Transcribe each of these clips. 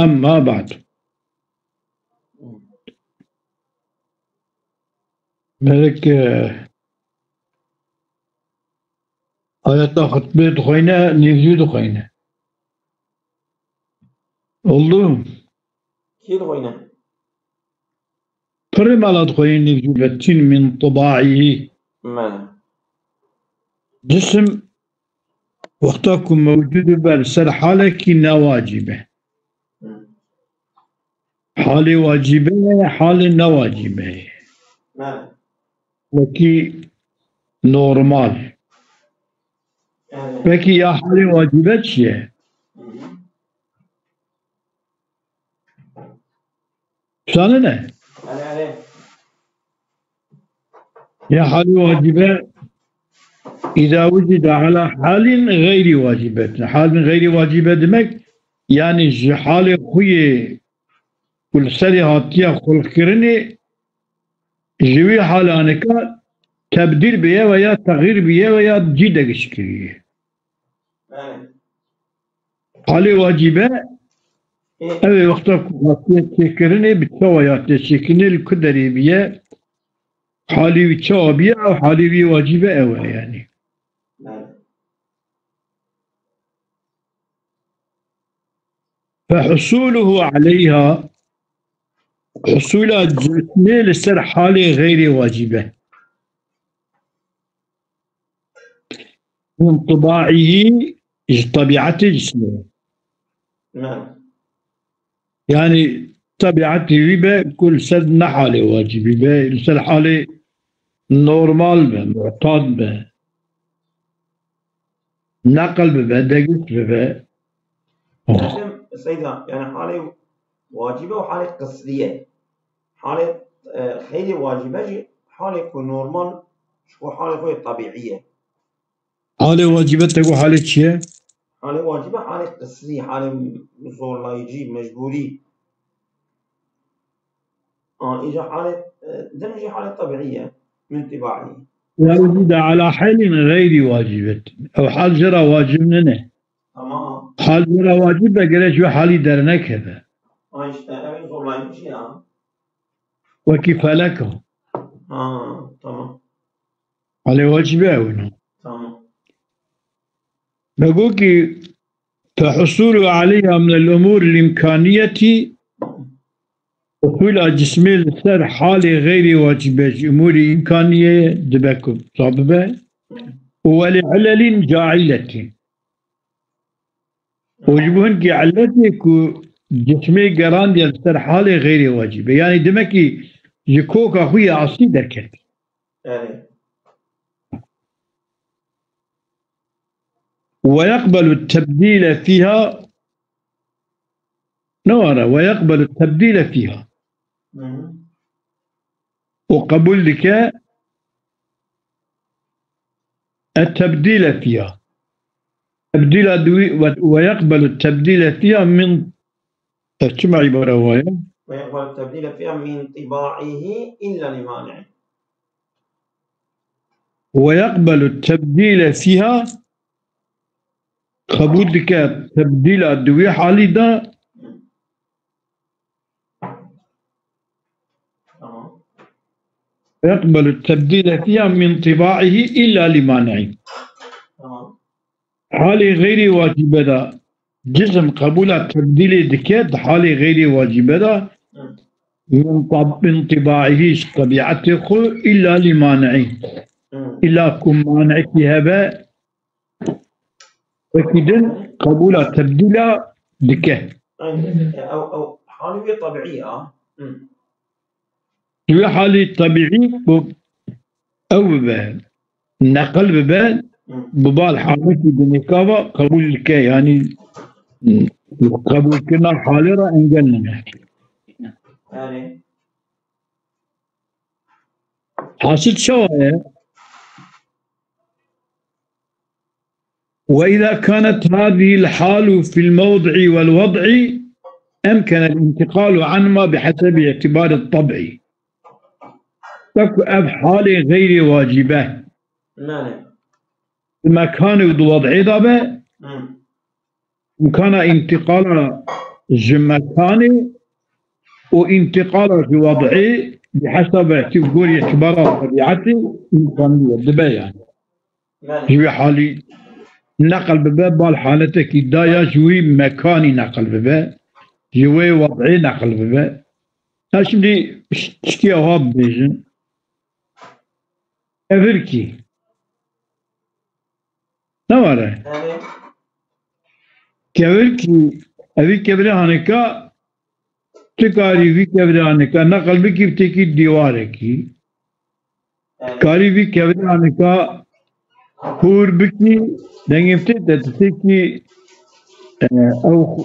أما بعد ملك آيات خطبه دخوينة نيفيو دخوينة oldu كي دخوينة فرم على دخوين نيفيو بتين من طباعه مالا جسم وقتكم موجود بالسر حالك نواجبه حال واجبه حال نواجبه مالا وكي نورمال peki ya hali vacibet şiye sana ne? Ya hali vacibe İza vücide ala halin gayri vacibet. Halin gayri vacibe demek yani hali huye kul seri hatiye hulkirini jivi halaneka tebdil biye veya tağyir biye veya cide geçkiriye. Hali vacibe ev vakta hatiye çekirini bitse veya teşekinil kuderi biye hali viçe biye ev hali vi vacibe ev yani. فحصوله عليها حصول الجسم لسر حالة غير واجبة من طباعه طبيعة جسمه يعني طبيعته بكل سد حالة واجبة لسر حالة نورمال به معتاد به نقل به دقيق به سيدنا يعني حالة واجبة وحالة قصدية حالة خير واجبة حالة نورمال شو حالة طبيعية حالة واجبة تقول حالة شيء حالة واجبة حالة قصدية حالة نصور لا يجيب مجبوري إجا حالة دمجي حالة طبيعية من طباعي وجد على حال غير واجبة أو حال جرى واجب منه تمام حال جرى واجب بقى شو حالي درنا كذا نصور لا يمشي وكيف لكه تمام على واجبه هنا تمام بقولك فحصول عليها من الأمور الإمكانية حصول جسم السر حالة غير واجبة أمور إمكانية دبكم صاببة ولعلل جاعلة وجبهن جعلتك جسمي قران ديال السر حالة غير واجبة يعني دمكي يكوك أخويا عصي دركت ويقبل التبديل فيها نورا ويقبل التبديل فيها وقبول لك التبديل فيها تبديل ويقبل التبديل فيها من كما عبارة هواية ويقبل التبديل فيها من طباعه إلا لمانع ويقبل التبديل فيها قبول لك تبديل الدوية حالي ده يقبل التبديل فيها من طباعه إلا لمانع حالي غير واجبة ده جسم قبول التبديل دكات حالي غير واجبة ده من طباعه طبيعته إلا لمانع إلا كم مانع فيها بقى وكذا قبول التبديل دكات أو حالة طبيعية في حالة طبيعي أو نقل ببال ببال حالة بنكابة قبول لك يعني قبول كنا حالة انقلنا حاصل شوية وإذا كانت هذه الحال في الموضع والوضع أمكن الانتقال عنهما بحسب اعتبار الطبع تكو حالة غير واجبة المكان والوضع ضبع وكان انتقال مكاني وانتقاله في وضعي بحسب اعتبارات طبيعتي إمكانية دبي يعني جوي حالي نقل بباب بالحالتك دايا جوي مكاني نقل بباب جوي وضعي نقل بباب هاشمدي شتي أوهاب بيجن أفركي نواره كأفركي أبي كبري هانكا تكاري في كبري هانكا نقل بكي بتكي ديواركي كاري في كبري هانكا كور بكي دنگفته تتكي أو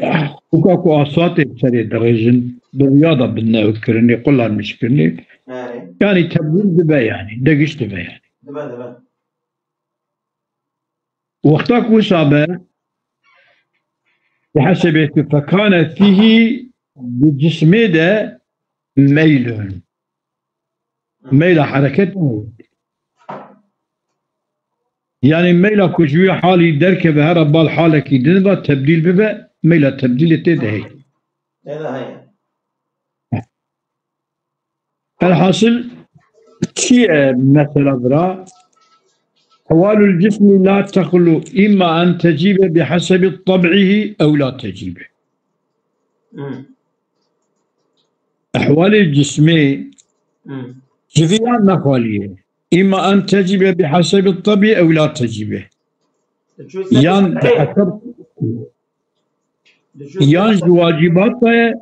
حقوق أصوات سري درجن بالرياضة بدنا أذكرني قلها مشكلني يعني تبديل دبا يعني دقش دبا يعني دبا وقتك وصابه بحسب فكان فيه بالجسم ده ميل حركته يعني ميلا كجوي حالي درك بهرب بالحالة كي دنبا تبديل ببا ميلا تبديل تدهي الحاصل شيء مثل أدرى حوال الجسم لا تخلو إما أن تجيب بحسب طبعه أو لا تجيب أحوال الجسم جزئيا نخاليه إما أن تجب بحسب الطبع أو لا تجب يعني بحسب يعني واجباتها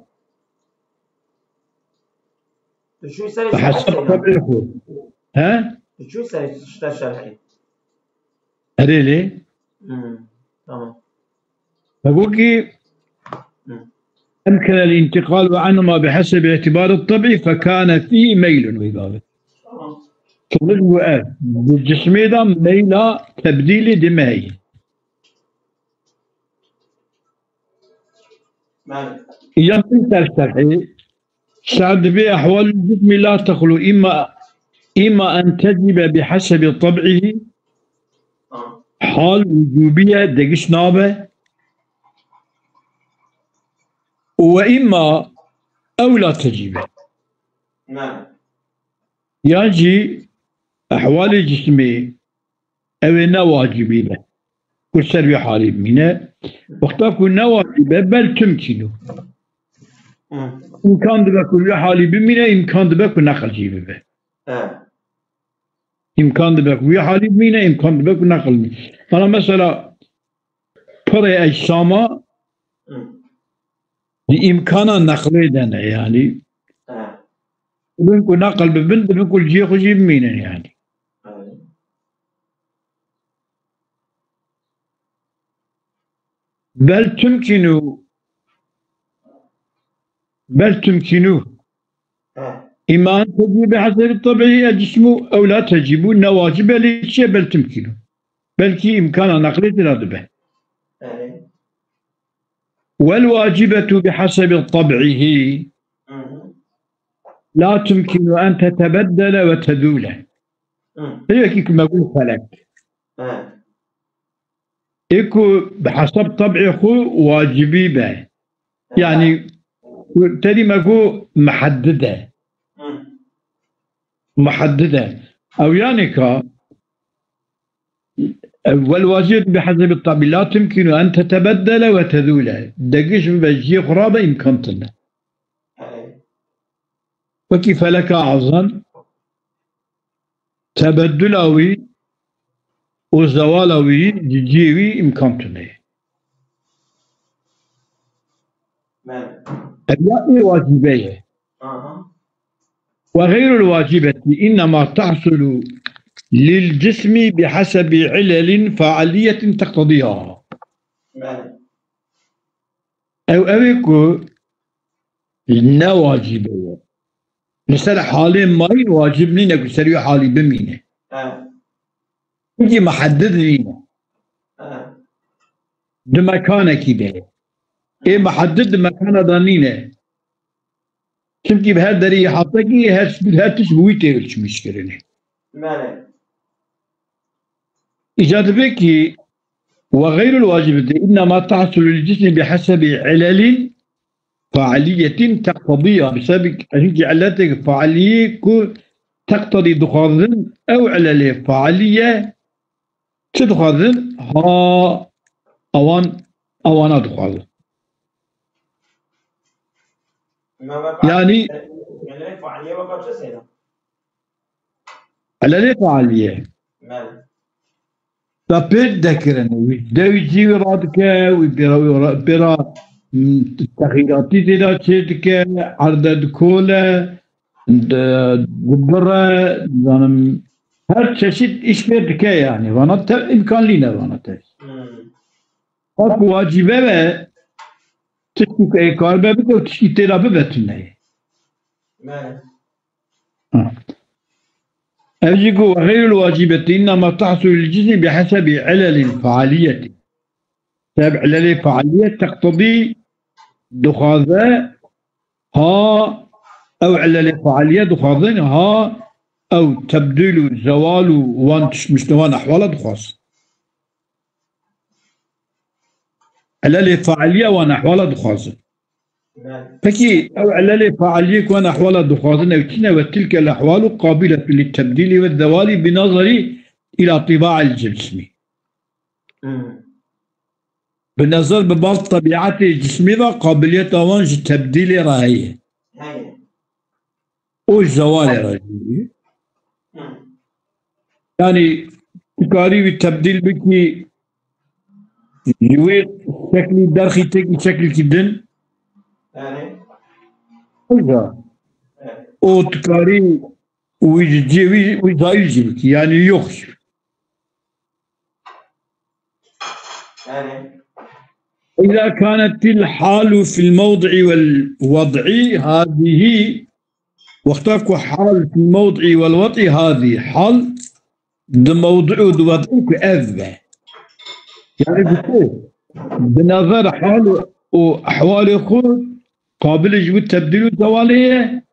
بحسب طبعه ها؟ شو يصير شرحي؟ أريلي؟ تمام فبوكي أمكن الانتقال عنهما بحسب اعتبار الطبع فكان فيه ميل وذلك طول الوقت بالجسم ده ميلا تبديل دمائي يمكن ترتفع سعد بأحوال الجسم لا تخلو إما أن تجب بحسب طبعه حال وجوبية دقش نابه وإما أو لا تجب يجي أحوال الجسم أو واجبي له كل سربي حالي منه وقتا كنا واجبة بل تمكنه إمكان دبك حالي بمنه إمكان دبك نقل جيبه به إمكان دبك حالي بمنه إمكان دبك نقل منه أنا مثلا بري أجسامه بإمكان نقل دنا يعني بنكو نقل ببنت بنكو الجيخ جيب مينا يعني بل تمكنه إما أن تجب بحسب الطبيعي الجسم أو لا تجب النواجب للشيء بل تمكنه بل إمكان نقل به والواجبة بحسب طبعه لا تمكن أن تتبدل وتذول هي كما أقول فلك إكو بحسب طبعه واجبي به يعني تري ما أقول محددة أو يعني والواجب بحسب الطبع لا تمكن أن تتبدل وتذول دقش بجي خرابة إمكانتنا وكيف لك أعظم تبدلوي وزوالوي جيوي إمكانتنا الياء واجبية وغير الواجبة إنما تحصل للجسم بحسب علل فعالية تقتضيها أو أبيكو النواجبية مثلا حالي ماي واجبني نقول سريع حالي بمينه يجي محدد لينا بمكانك به إيه محدد مكان ضنينه كمكي بهالدري حاطكي هاتش بويته وش مشكلة إجاد بكي وغير الواجبة إنما تحصل للجسم بحسب علل فعالية تقتضيها بسبب علتك فعالية تقتضي دخاذن أو علل فعالية تدخاذن ها أوان دخاذن يعني فعالية وقت سنة علل فعالية تبيت ذكرنا ويدوي جيوي رادك وبرا التغييرات تدا تشيتك عرض كولا دبرة زانم هر çeşit iş verdik yani bana imkan lina bana te. Hak vacibe ve tişkik karbe bir de tişkik terapi betünne. أجيك وغير الواجبة إنما تحصل للجسم بحسب علل فعالية. تابع علل فعالية تقتضي دخاذة ها أو علل فعالية دخاذين ها أو تبديل زوال مشتوان أحوال دخاذ. علل فعالية وأن أحوال دخاذ. فكي أو علل فعالية وأن أحوال دخاذ وتلك الأحوال قابلة للتبديل والزوال بنظر إلى طباع الجسم. بالنظر ببعض طبيعات الجسم قابلية وانج تبديل رأيه. أو الزوال رأيه. يعني تكاري بالتبديل بكي يويت شكل درخي تكي شكل كدن أو تكاري ويزايجي يعني يخش إذا كانت الحال في الموضع والوضع هذه واختارك حال في الموضع والوضع هذه حال الموضع والوضع كأذبة يعني بكو بنظر حال وأحوال خود قابل يجب التبديل والتوالية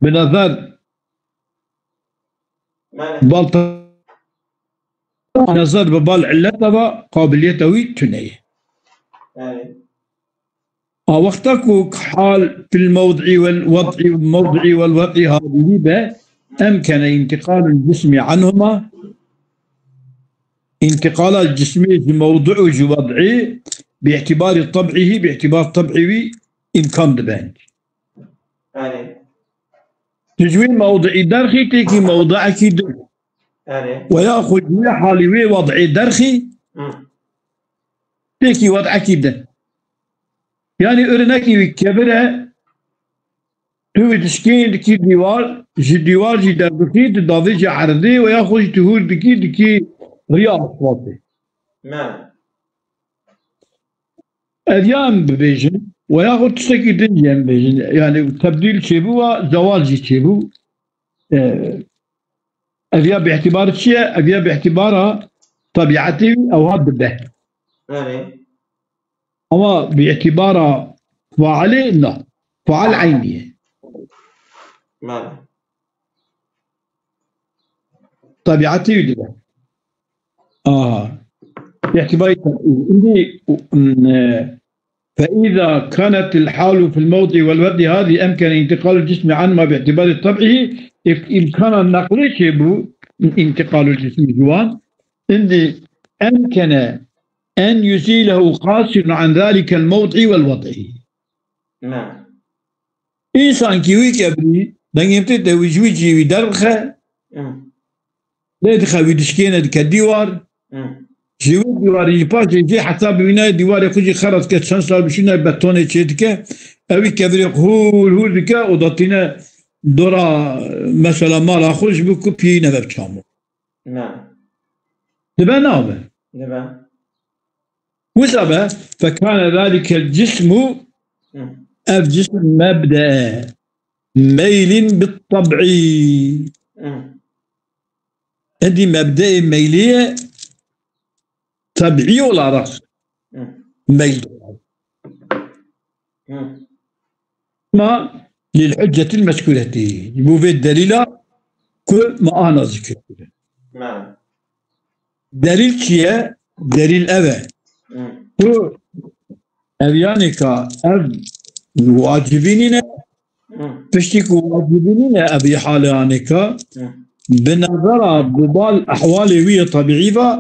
بنظر نظر ببال علتها قابليته تنيه وقتك حال في الموضع والوضع هذه أمكن انتقال الجسم عنهما انتقال الجسم في موضع ووضعه باعتبار طبعه إمكان دبان تجوين موضع درخي تيكي موضعك در ويأخذ من حالي وضع درخي تيكي وضعك در يعني ارنكي كبره تو تشكين دكي ديوار جي درخي تضافي جي عرضي ويأخذ تهور دكي رياض أصواتي أديان ببيجن ويأخذ تشتكي دنيا ببيجن يعني تبديل شيبو وزوال جي شيبو أديان باعتبار الشيء أديان باعتبارها طبيعتي أو هذا به أما باعتبارها فعالي لا فعال عينية طبيعتي يدبه باعتبار فإذا كانت الحال في الموضع والوضع هذه أمكن انتقال الجسم عنهما باعتبار طبعه إمكان النقل شبه انتقال الجسم جوان عندي أمكن أن يزيله قاصر عن ذلك الموضع والوضع إنسان كيوي كبري دنجمتي توجويجي ودرخه لا يدخل ويدشكينا كديوار جيوي ديوار يباش يجي حساب بناء ديوار يخرج خرط كتشان صار بشنا بتونة شيتك أوي كبري هول بكا وضطينا دورا مثلا مال أخرج بكو بينا ببشامو دبا نابه وسبب فكان ذلك الجسم الجسم مبدأ ميل بالطبع هذه مبدأ ميلية طبيعي ولا رأس ميل ما للحجة المذكورة يبقى في الدليل كل ما أنا ذكرت دليل كيه دليل أبا تو أبيانك أب واجبيننا تشتك واجبيننا أبي حالانك بنظرة ببال أحوال وية طبيعية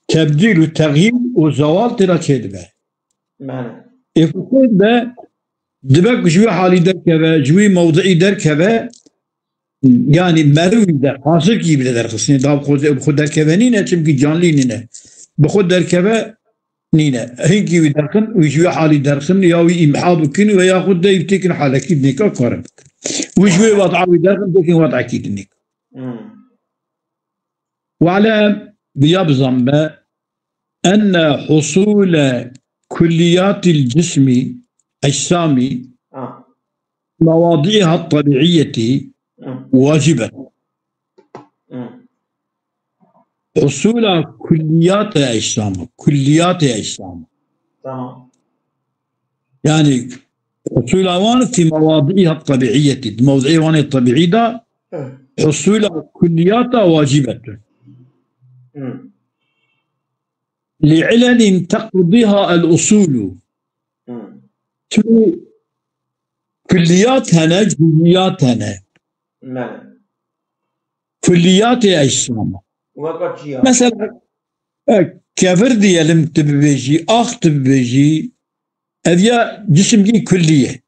تبديل وتغيير وزوال ترى كذبة يفكر به دبك جوي حالي دركبه جوي موضعي دركبه يعني مروي در حاصل كي بلا درخصني داب خود دركبه نينا چمكي جانلي نينا بخود دركبه نينا هيكي درخن وجوي حالي درخن ياوي امحاب كن وياخذ ده يبتكن حالك كيدنيكا كارب وجوي وضعي درخن تكن وضع كيدنيك وعلى بياب زنبه أن حصول كليات الجسم أجسامي مواضيعها الطبيعية واجبة حصول كليات أجسام يعني حصول أوان في مواضيعها الطبيعية موضوعها الطبيعية حصول كليات واجبة لعلل تقضيها الأصول كلياتنا جزئياتنا كليات أجسام مثلا كفرد يلم تبيجي أخ تبيجي هذه جسم دي كلية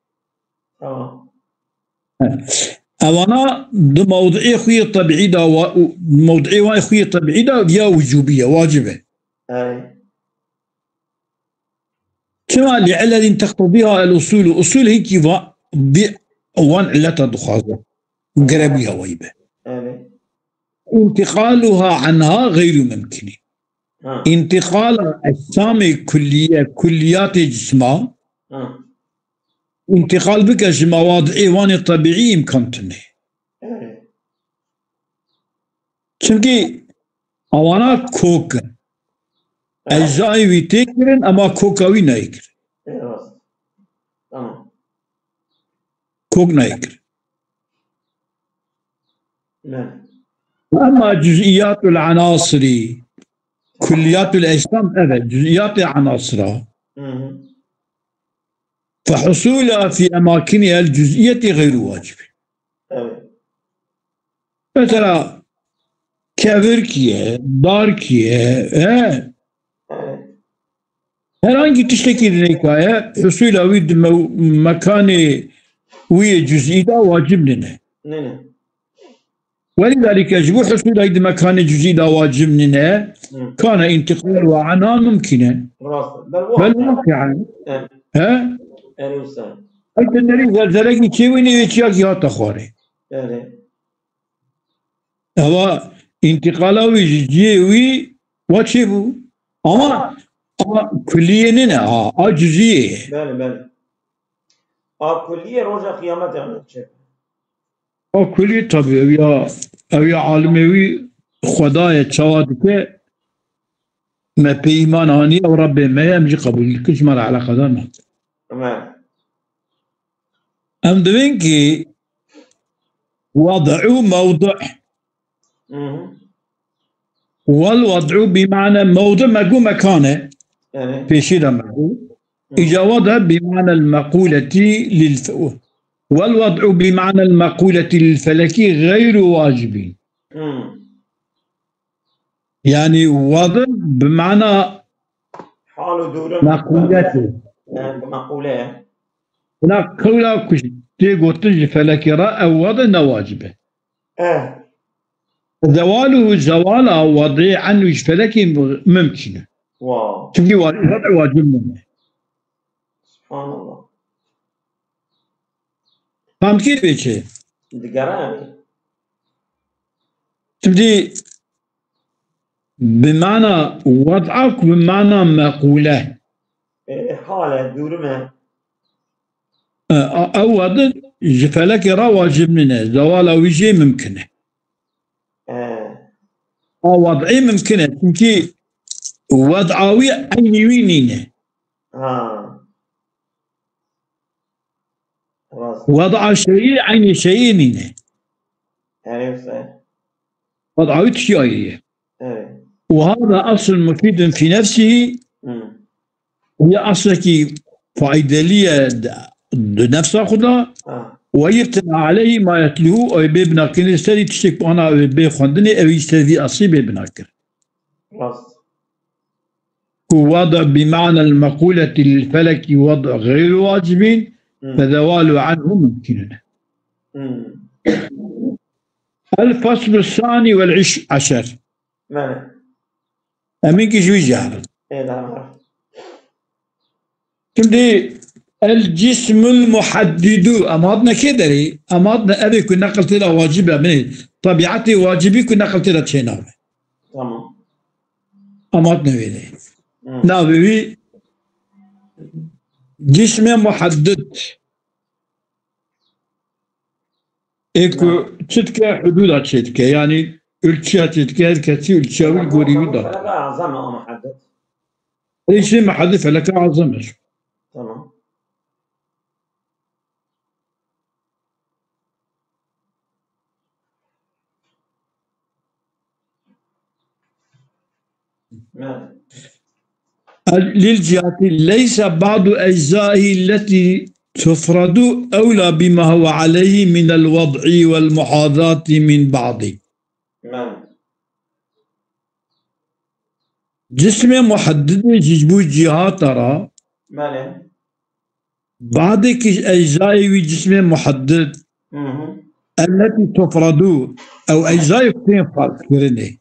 أنا موضعي خوي طبيعي دا موضعي واي خوي طبيعي دا يا وجوبية واجبة كما لعلل تقتضيها الأصول أصول هيك وان علتها دخازة قربيها ويبة انتقالها عنها غير ممكن انتقال أجسام كليات جسمها انتقال بك مواضعي وان طبيعي إمكانتني çünkü avana kok أجزائي ويتكرن أما كوكاوي نايكر كوك نايكر أما جزئيات العناصر كليات الأجسام أبد جزئيات العناصر فحصولها في أماكنها الجزئية غير واجب مثلا كافركية داركية herhangi tişteki hikaye husuyla mekani وهي جزئية واجب لنا ولذلك يجب حصول هذه مكان جزئية واجب لنا كان انتقالها عنها ممكنا بل واقعا ها أنت نريد ذلك كيويني ويتشاكي هاتا خاري هو انتقالها وجزئية واتشيبو أما كلية ننا جزئية بله كلية رجع قيامت يعني كلية طبيعي أو عالمي خدايا تشوادك ما بإيمان هاني أو رب ما يمجي قبول كل مرة على قدرنا تمام أم دوينكي وضعوا موضع والوضع بمعنى موضع مقو مكانه في شيء مقو إجا بمعنى المقولة والوضع بمعنى المقولة للفلكي غير واجب يعني وضع بمعنى حال دور مقولته مقولة هناك قولة كشتي قلت فلكي رأى وضع واجبه زواله زوال وضع عنه فلكي ممكن واو تبقي وضع واجب منه سبحان الله فهمت كيف بيجي؟ دقراني تبدي بمعنى وضعك بمعنى مقولة حالة دورمه أو وضع فلكي را واجب منه زوال ويجي ممكنه أو وضعي ممكنه تبقي وضعاوي عيني وينينه وضع شيء عين شيء نينه يعني وضعاوي تشيئيه وهذا أصل مفيد في نفسه، هي أصل فائدة لي نفس خدا، ويبتنى عليه ما يتلوه أو بيبنا كن يستدي تشتك أنا بيخوندني أو يستدي أصيب بيبنا كر ووضع بمعنى المقولة للفلك وضع غير واجب فزوال عنه ممكن. الفصل الثاني والعشر أمين كشوي جهر كم دي الجسم المحدد أمادنا كدري أمادنا أبي كنا نقلت له واجبة من طبيعتي واجبي كنا نقلت له تشيناوي تمام أمادنا ويلي نابي جسم محدد إيكو تشتكى حدود تشتكى يعني الشيء تشتكى الكثير الشيء القريب ده فلك أعظم أو محدد ليش محدد فلك أعظم تمام للجهة ليس بعض أجزائه التي تفرد أولى بما هو عليه من الوضع والمحاذاة من بعض. جسم محدد يجبو جهات ترى بعض أجزائه جسم محدد التي تفرد أو أجزاء كتين فرق كرني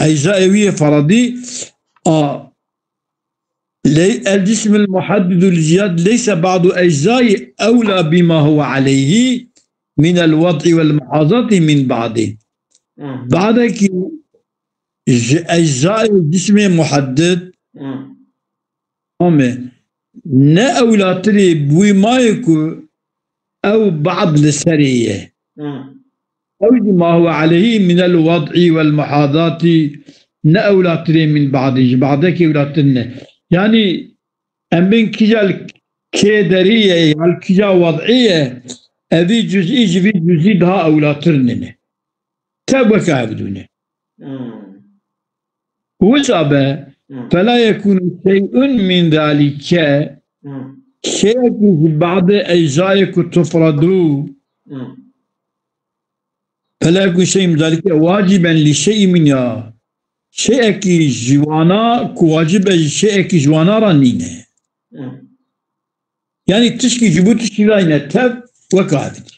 أجزاء فردي الجسم المحدد الجهاد ليس بعض أجزاء أولى بما هو عليه من الوضع والمحاذاة من بعضه. بعدك أجزاء الجسم محدد نا أولى تري بوي ما يكون أو بعض السرية أو ما هو عليه من الوضع والمحاذاة نا أولى تري من بعضه بعدك أولى تري يعني أمين كجا كيدرية يعني كجا وضعية أبي جزئي جبي جزئي ده أولى ترنني تابك عبدوني وصابه فلا يكون شيء من ذلك شيء بعض أجزائك تفردوا فلا يكون شيء من ذلك واجبا لشيء من شيء كي جوانا كواجب شيء كي جوانا رانينه يعني تشكي جبوت تشكي راينه تب وكادك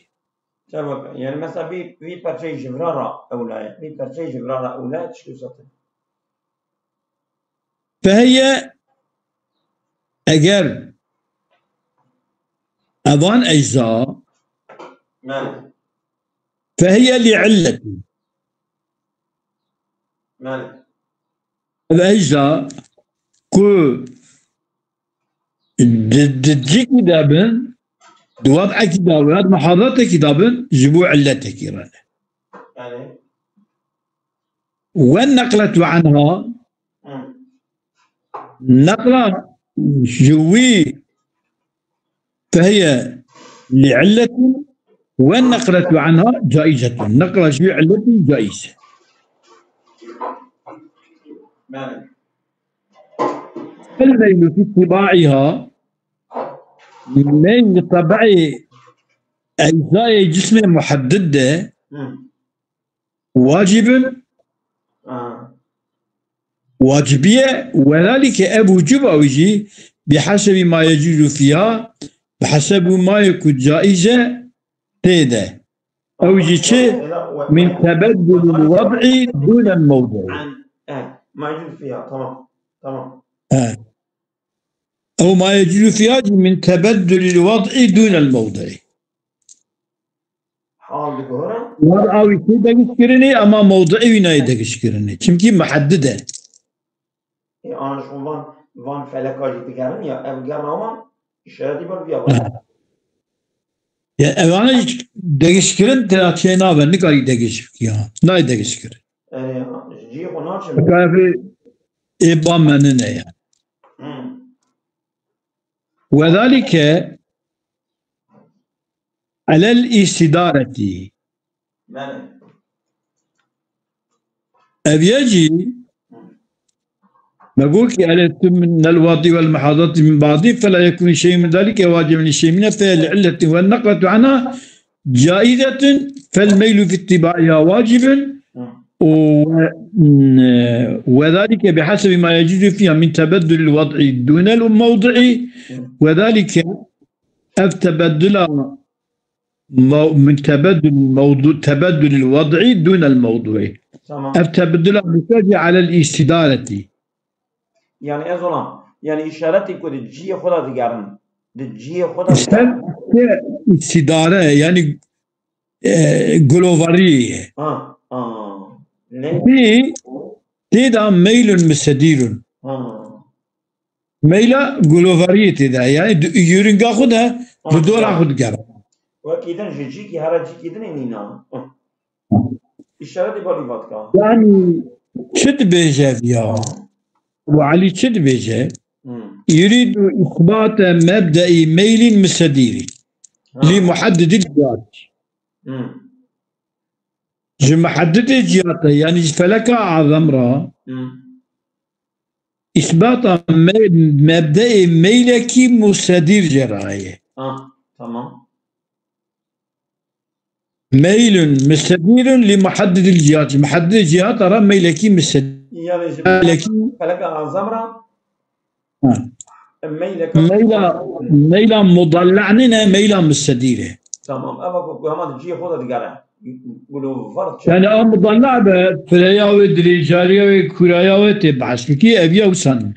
يعني مثلا في برشي جبرارة أولا في برشي جبرارة أولا تشكي سطر فهي أجر أظن أجزاء فهي لعلة الأجزاء كو دجي كتابن دوضع كتابن محاضرة كتابن جبو علتك يعني والنقلة عنها نقلة جوي فهي لعلة والنقلة عنها جائزة نقلة جوي علة جائزة الميل في طباعها من طبع أجزاء جسم محددة واجب واجبية وذلك أبو جبوجي بحسب ما يجوز فيها بحسب ما يكون جائزة تيدا أو جيشي من تبدل الوضع دون الموضوع ما يجوز فيها تمام أو ما يجوز فيها من تبدل الوضع دون الموضع حال بقولها وضعي كده كشكرني أما موضعي نايده كشكرني كمكي محددة أنا شو وان فلكاجي تكرم يا أبغى شادي بربيا ya evana değişkirin teatçeyna ben ne kadar değişik ya. Ne değişkirin? جي هناش Kafi İbamenin ne yani. وذلك على الاستدارة أبيجي نقول ألت من الواطي والمحاضات من بعضه فلا يكون شيء من ذلك واجب لشيء منها فالعلة والنقلة عنها جائزة فالميل في اتباعها واجب وذلك بحسب ما يجوز فيها من تبدل الوضع دون الموضع وذلك التبدل من تبدل الوضع دون الموضوع التبدل بتجي على الاستدارة يعني أظن يعني إشارتي كود الجي خدا ديجارن الجي خدا استدارة يعني جلوفارية تيدا ميل مستدير ميلا جلوفارية تيدا يعني يورينغا خدها بدور أخذ جرا وكيدن جيكي هرا جيكيدن إنينا إشارتي بالي فاتكا يعني شد بيجا فيها وعلي شد بيجا يريد إثبات مبدأ ميل مستدير لمحدد الجهات محدد الجهات يعني فلك أعظم را إثبات مبدأ ميلك مستدير جراية تمام ميل مستدير لمحدد الجهات محدد الجهات ترى ميلك مستدير يعني فلك أعظم را ميلا مضلعننا ميلا مستديره تمام أبغى كمان تجي خذ الجرا يقولوا فرد يعني مضلع بفرياوي دريجاريوي كوراياوي تبعث كي أبيا وسن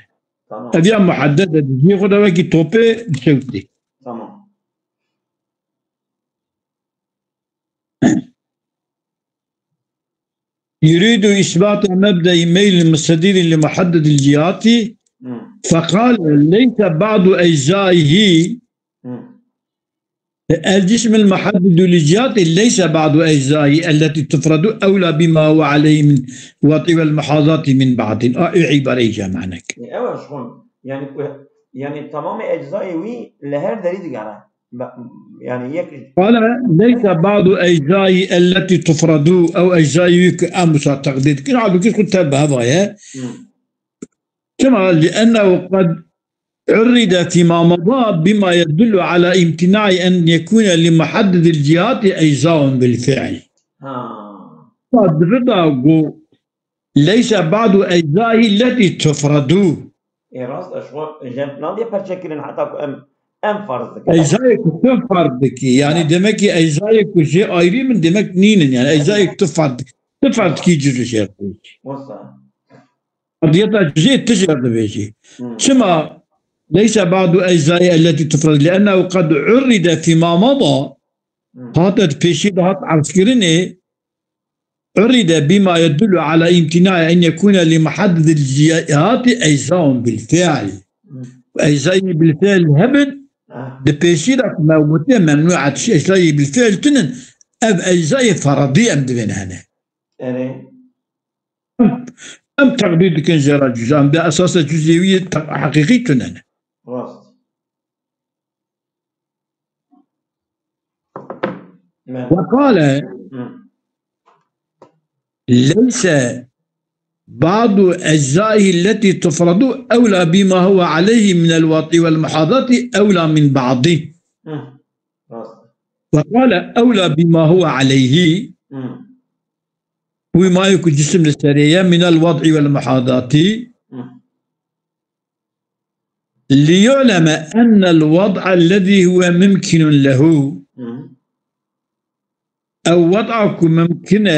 أبيا محددة تجي خذ وكي توبي تشوتي تمام يريد إثبات مبدأ ميل المستدير لمحدد الجهات فقال ليس بعض أجزائه الجسم المحدد للجهات ليس بعض أجزائه التي تفرد أولى بما هو عليه من وطي والمحاضات من بعض عبارة جمعنك أول شغل يعني تمام أجزائه وي لهر دريد جانا يعني قال ليس بعض أجزائه التي تفرد أو أجزائه كأمس تقديد كنا عدو كيف كنت بهذا كما لأنه قد عرض فيما مضى بما يدل على امتناع أن يكون لمحدد الجهات أجزاء بالفعل. قد رضا ليس بعض أجزائه التي تفرد. راست أشوار جنب نادي برشكلين حتى أم فرض. أجزائك تفرضك يعني دمك أجزائك شيء أيري من دمك نين يعني أجزائك تفرض كي جزء شيء. قضية جزء تجرد بيجي. شما ليس بعض أجزاء التي تفرد لأنه قد عرض فيما مضى هذا بيشيد هذا عسكريني عرض بما يدل على امتناع أن يكون لمحدد الجهات أجزاء بالفعل وأجزاء بالفعل هبل بيشيد ممنوعة أجزاء بالفعل تنن أب أجزاء فرضية من هنا أم تقدير كان جرى جزء بأساس جزئية حقيقية تنن وقال ليس بعض أجزائه التي تفرد أولى بما هو عليه من الوطي والمحاضات أولى من بعضه وقال أولى بما هو عليه وما يكون جسم السرية من الوضع والمحاضات ليعلم أن الوضع الذي هو ممكن له أو وضعك ممكن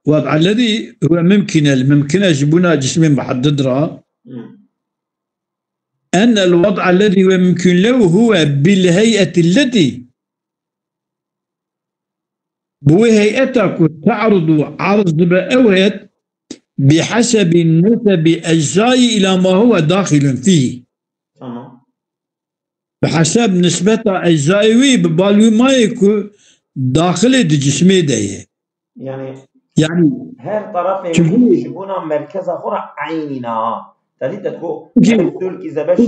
وضع الذي هو ممكن يجبنا جسم محدد را أن الوضع الذي هو ممكن له هو بالهيئة التي بهيئتك تعرض عرض بأوهد بحسب نسب أجزاء إلى ما هو داخل فيه بحسب نسبة أجزائه ببالو ما يكون داخل الجسم ده يعني هر طرف يشبهنا مركز آخر عيننا تريد تقول دول إذا باش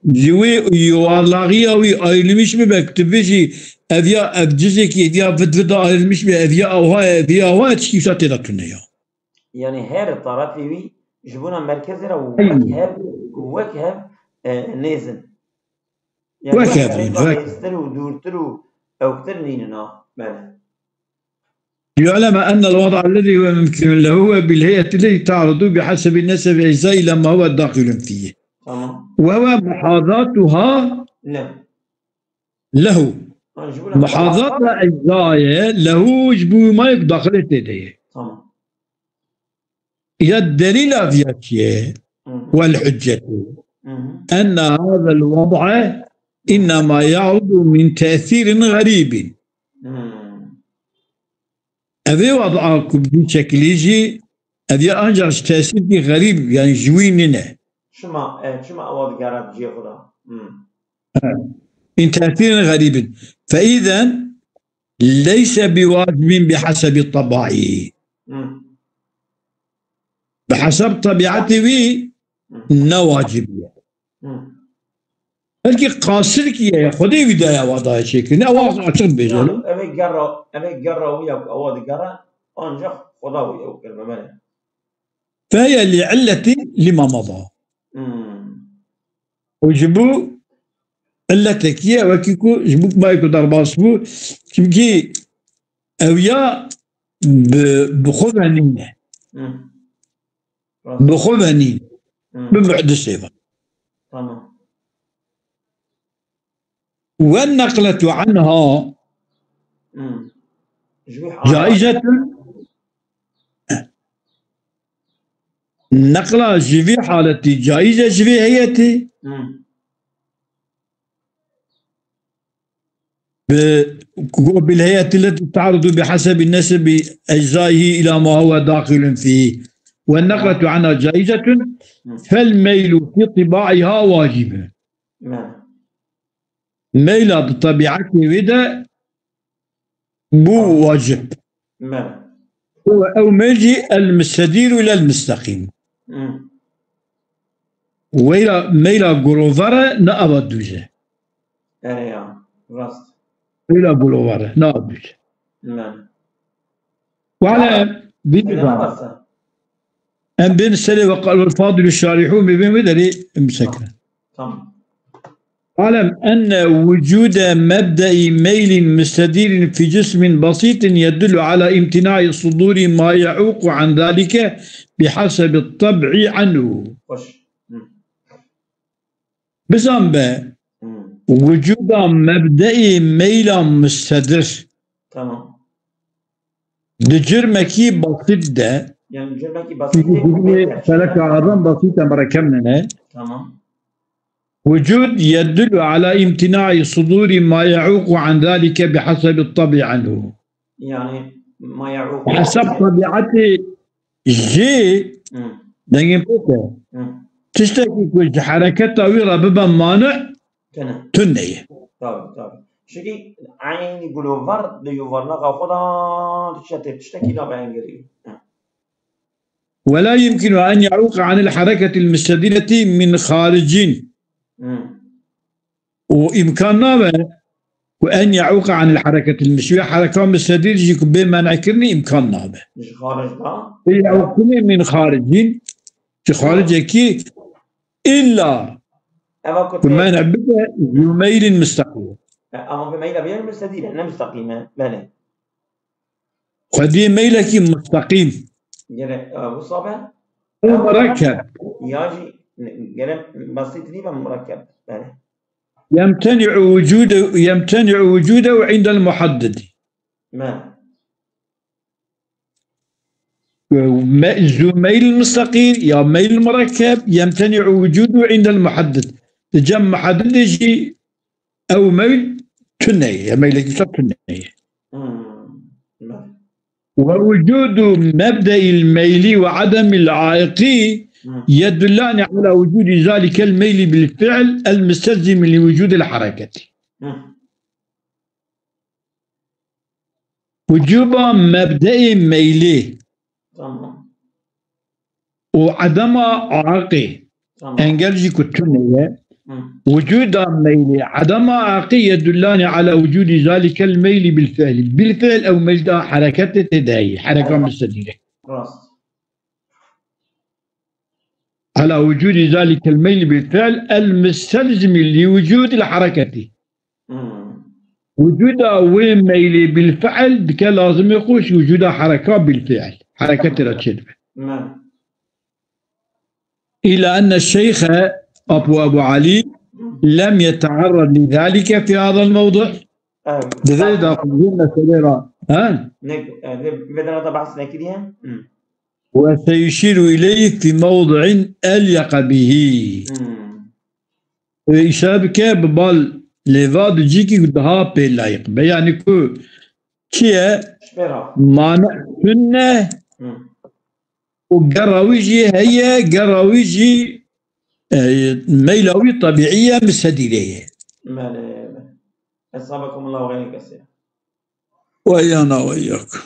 جوي يوالاغي أو أيلمش بكتبشي أبيا أبجزك أبيا بدفدا أيلمش بأبيا أو هاي أبيا هاي تشكي شاتي لكنيا يعني هر طرفي وي جبونا مركز را وكهب نيزن يعني وكذا وكهب ودورترو أو كتر نيننا بله ليعلم أن الوضع الذي هو ممكن له هو بالهيئة التي تعرض بحسب النسب الأجزاء إلى ما هو داخل فيه تمام وهو محاذاتها نعم له محاذاة أجزاء له جبو ما يدخل تديه تمام الدليل في والحجة أن هذا الوضع إنما يعود من تأثير غريب أبي وضعكم بشكل يجي أبي أنجح تأثير غريب يعني جويننا شما أود قرأت جي خدا من تأثير غريب فإذا ليس بواجب بحسب الطبيعي بحسب طبيعته نواجبية بلكي قاصر كي خدي بداية وضع شكل أواصل أشغل بيجالو أبي قرأ وياك أود قرأ أنجح خدا وياك كلمة فهي لعلة لما مضى وجبو علتك يا وكيكو جبوك ما يكو درباسبو كمكي أويا بخوفانين بخوفانين بمعد السيفة والنقلة عنها جائزة نقلة جفي حالتي جائزة جفي هيتي بالهيئة التي تعرض بحسب النسب أجزائه إلى ما هو داخل فيه والنقلة عنها جائزة فالميل في طباعها واجب ميل بطبيعته ودا بو واجب هو أو ميل المستدير إلى المستقيم وإلى ميل قروفرة نأبد دوجه راست إلى بلوغه نابج وعلى بيدفع أم بين السلة وقال الفاضل الشارحون بين مدري مسكنا أعلم أن وجود مبدأ ميل مستدير في جسم بسيط يدل على امتناع صدور ما يعوق عن ذلك بحسب الطبع عنه بزنبه وجود مبدئي ميلا مستدر تمام لجرمكي بسيط ده يعني جرمكي بسيط فلك عظم بسيطة مركبنا تمام وجود يدل على امتناع صدور ما يعوق عن ذلك بحسب الطبع عنه يعني ما يعوق حسب طبيعته جي دنجي بوكا تشتكي كل حركة طويلة ببا مانع تنية طبعا شكي عين جلوفر ليوفرنا خدا تشتكي لا بعين قريب ولا يمكن أن يعوق عن الحركة المستديرة من خارج وإمكاننا وأن يعوق عن الحركة المشوية حركة مستديرة يكون بين ما نعكرني إمكاننا مش خارج بقى يعوقني من خارج كي إلا ما نعبده بميل مستقيم أما بميل غير مستدير أنا مستقيمة بله قديم ميلك مستقيم يعني وصابه مركب ياجي يعني بسيط لي مركب بله يمتنع وجوده عند المحدد ما ميل المستقيم يا ميل المركب يمتنع وجوده عند المحدد جمع محدد يجي أو ميل تنية ميل يصير تنية ووجود مبدأ الميل وعدم العائق يدلان على وجود ذلك الميل بالفعل المستلزم لوجود الحركة وجوب مبدأ ميله وعدم عاقي انجلجي كتنية وجود ميل عدم عاقي يدلان على وجود ذلك الميل بالفعل او ميل حركة تداعي حركة مستديرة على وجود ذلك الميل بالفعل المستلزم لوجود الحركة. وجود وين ميل بالفعل بك لازم يخش وجود حركة بالفعل حركة الكلمة. إلى أن الشيخ أبو علي لم يتعرض لذلك في هذا الموضوع. لذلك قلنا سيرا بدنا بحث نكديها وسيشير إليه في موضع أليق به. إشابك ببال لفاد جيكي دها بلايق يعني كو كيه معنى سنة وقراويجي هي قراويجي ميلاوي طبيعية مستديرية. أصابكم الله وغير كثير. وإيانا وإياكم.